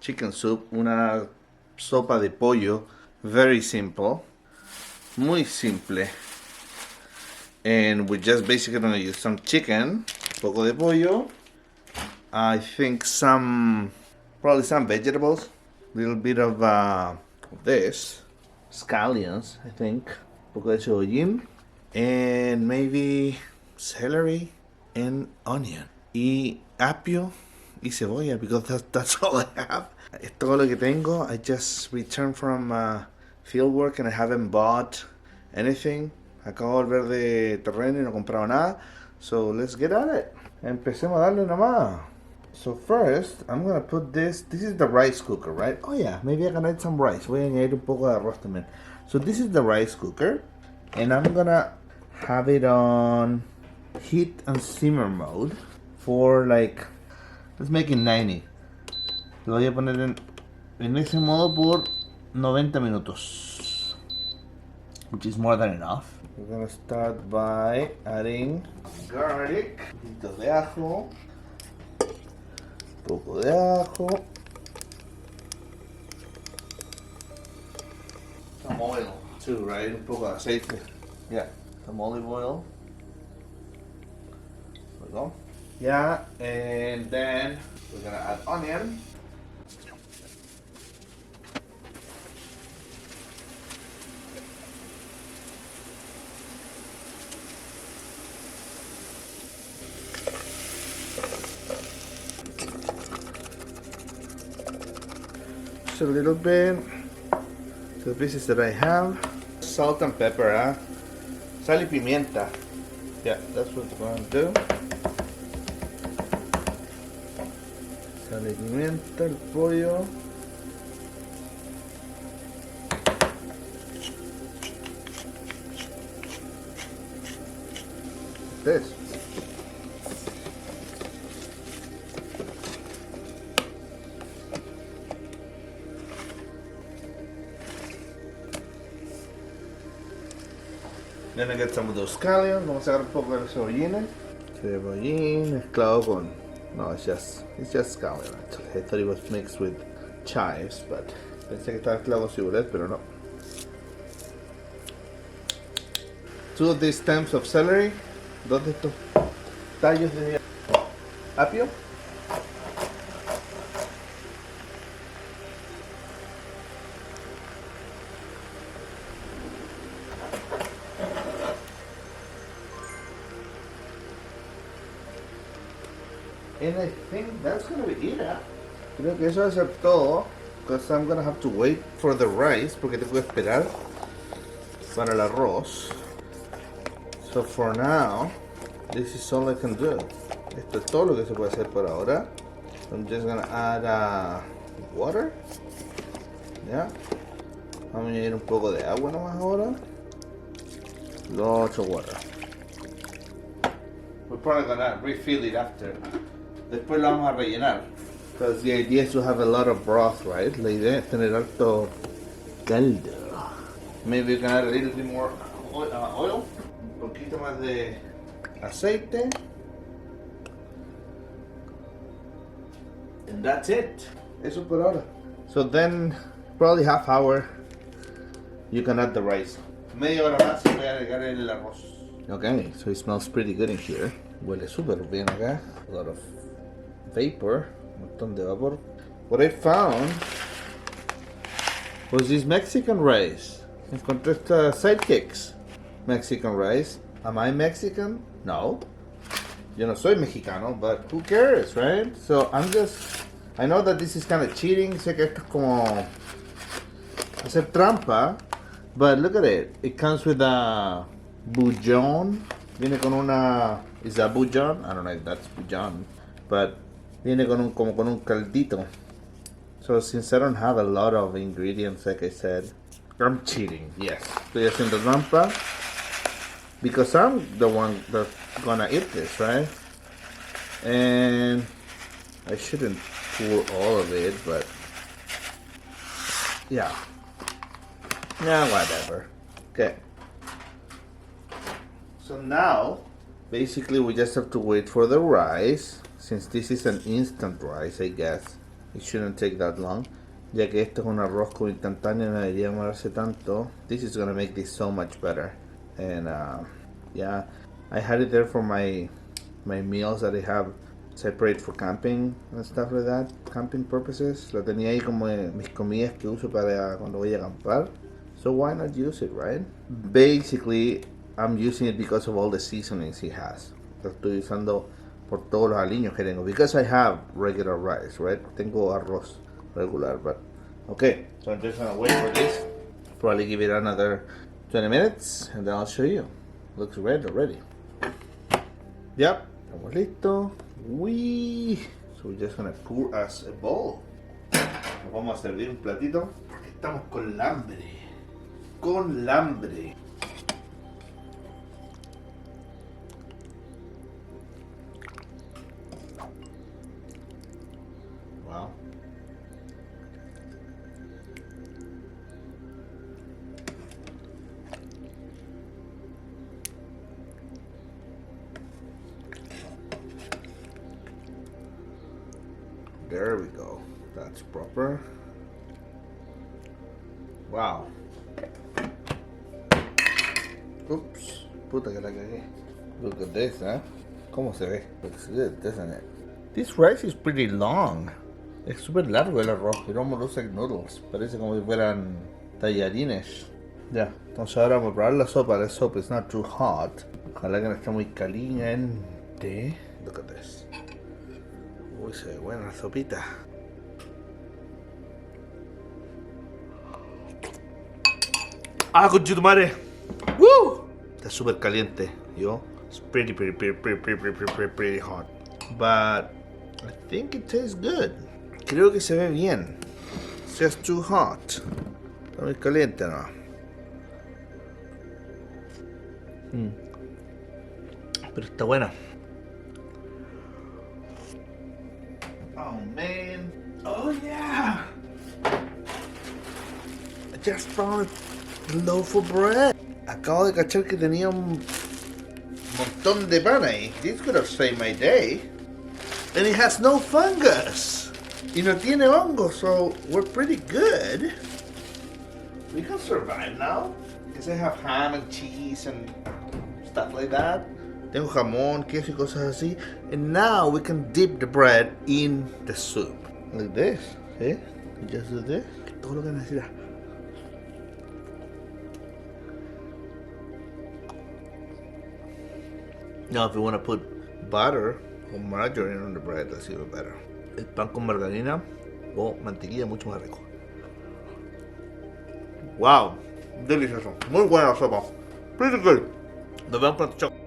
chicken soup, una sopa de pollo, very simple, muy simple. And we're just basically gonna use some chicken, poco de pollo, I think probably some vegetables, little bit of this, scallions, I think, poco de cebollín, and maybe celery and onion, y apio y cebolla, because that's all I have. Es todo lo que tengo. I just returned from field work and I haven't bought anything. Acabo de volver de terreno y no he comprado nada. So let's get at it. Empecemos a darle nomás. So first, I'm gonna put this. This is the rice cooker, right? Oh yeah, maybe I can add some rice. Voy a añadir un poco de arroz también. So this is the rice cooker, and I'm gonna have it on heat and simmer mode for like, let's make it 90. Lo voy a poner en ese modo por 90 minutos, which is more than enough. We're gonna start by adding garlic, un poquito de ajo, poco de ajo, some oil too, right? Un poco de aceite. Yeah, some olive oil. There we go. Yeah, and then we're gonna add onion. Just a little bit. So the pieces that I have. Salt and pepper, Sal y pimienta. Yeah, that's what we're gonna do. Sal y pimienta, el pollo. This. Then I get some of those scallions. Vamos a sacar un poco de cebollín. Cebollín mezclado con... No, it's just scallion actually. I thought it was mixed with chives, but pensé que estaba mezclado con cibulet, pero no. 2 of these stems of celery. 2 de estos tallos de apio. And I think that's gonna be it. Creo que eso va a ser todo. Because I'm gonna have to wait for the rice. Porque tengo que esperar para el arroz. So for now, this is all I can do. Esto es todo lo que se puede hacer por ahora. I'm just gonna add water. Yeah. Vamos a añadir un poco de agua nomás ahora. Lots of water. We're probably gonna refill it after. Después lo vamos a rellenar. Because the idea is to have a lot of broth, right? La idea es tener alto caldo. Maybe we can add a little bit more oil. Un poquito más de aceite. And that's it. Eso por ahora. So then, probably half hour, you can add the rice. Media hora más y voy a agregar el arroz. Okay, so it smells pretty good in here. Huele súper bien acá. A lot of vapor, un montón de vapor. What I found was this Mexican rice. Encontré estas sidekicks. Mexican rice. Am I Mexican? No. Yo no soy mexicano, but who cares, right? So I know that this is kind of cheating. Sé que esto es como hacer trampa, but look at it. It comes with a bouillon. Viene con una... Is that bouillon? I don't know if that's bouillon, but viene con como con un caldito. So since I don't have a lot of ingredients, like I said, I'm cheating. Yes, estoy haciendo trampa because I'm the one that's gonna eat this, right? And I shouldn't pour all of it, but yeah, whatever. Okay. So now, basically, we just have to wait for the rice. Since this is an instant rice, I guess. It shouldn't take that long. Ya que esto es un arroz como instantáneo, no debería demorarse tanto. This is gonna make this so much better. And yeah, I had it there for my meals that I have separate for camping and stuff like that, camping purposes. Lo tenía ahí como mis comidas que uso para cuando voy a acampar. So why not use it, right? Basically, I'm using it because of all the seasonings he has. Lo estoy usando por todos los aliños que tengo. Because I have regular rice, right? Tengo arroz regular, but okay. So I'm just gonna wait for this. Probably give it another 20 minutes and then I'll show you. Looks red already. Yep, estamos listos. So we're just gonna pour us a bowl. Nos vamos a servir un platito porque estamos con hambre. Con hambre. Wow. There we go. That's proper. Wow. Oops. Puta que la cagué. Look at this, huh? ¿Cómo se ve? Looks good, doesn't it? This rice is pretty long. Es súper largo el arroz. It almost looks like noodles. Parece como si fueran tallarines. Ya. Entonces ahora vamos a probar la sopa. The soup is not too hot. Ojalá que no esté muy caliente. Look at this. Uy, se ve buena la sopita. ¡Ah, concha tu madre! ¡Woo! Está súper caliente. Yo, it's pretty hot. But I think it tastes good. Creo que se ve bien. It's just too hot. Está muy caliente, ¿no? Pero está buena. Oh man. Oh yeah. I just found a loaf of bread. Acabo de cachar que tenía un montón de pan ahí. This could have saved my day. And it has no fungus. Y no tiene hongo, so we're pretty good. We can survive now. Because I have ham and cheese and stuff like that. Tengo jamón, queso y cosas así. And now we can dip the bread in the soup. Like this. See? You just do this. Todo lo que necesitas. Now if you want to put butter or margarine on the bread, that's even better. El pan con margarina o mantequilla mucho más rico. Wow, delicioso. Muy buena la sopa. Pretty good. Nos vemos pronto. Chao.